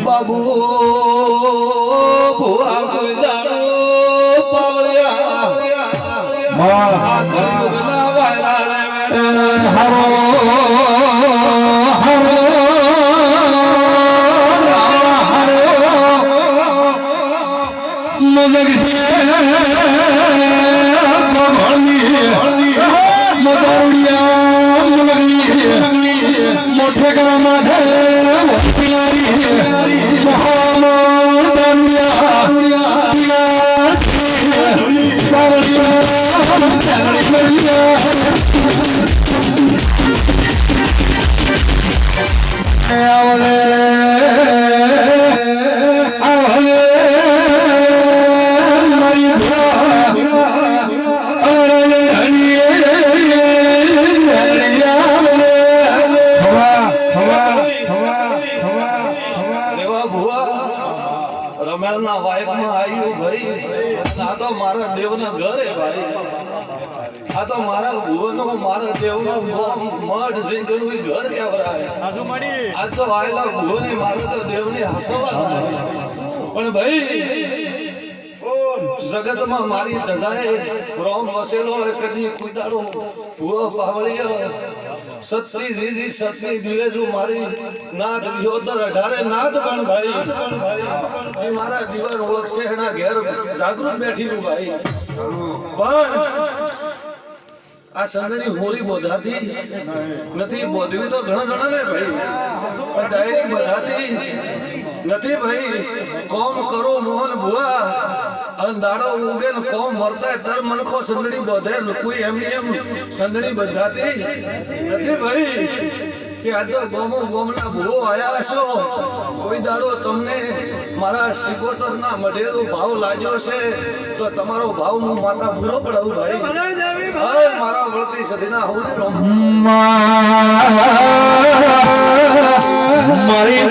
બાબુ ભુવા કોઈ દાડો પાવળિયા કલયુગના વાયલા मोठे गावामध्ये રમેલના વાયકમાં આવ્યું ભાઈ આ તો મારા દેવના ઘરે ભાઈ આ તો મારા ભુવનો મારા દેવનો મઠ જીંકણું ઘર કહેવાય આ તો આયેલા ભુવને મારો તો દેવની હસવા પણ ભાઈ જગતમાં મારી દદાએ રોમ વસેલો કદી કોઈ દાડો ભુવો પાવળિયો સત્સી જીજી સત્સી દિવે જો મારી નાદ યોદર 18 નાદ પણ ભાઈ જે મારા જીવન ઓળખશે એના ઘેર જાગૃત બેઠીલું ભાઈ પણ આ સંગની હોરી બોધાતી નથી બોધવી તો ઘણા જણા ને ભાઈ પણ ડાયરી બોધાતી નથી ભાઈ કોમ કરો મોહન ભુવા અંધારો ઉગે ને કોમ મરતા તર મનખો સંદડી બોધે કોઈ એમની એમ સંદડી બંધાતી નથી ભાઈ કે આ તો ગોમના ભૂવો આયા છો કોઈ દાડો તમને મારા શિકોતરના મઢેલો ભાવ લાગ્યો છે તો તમારો ભાવ હું માતા પૂરો પડાવું ભાઈ મારા વળતી સદીના હું મારી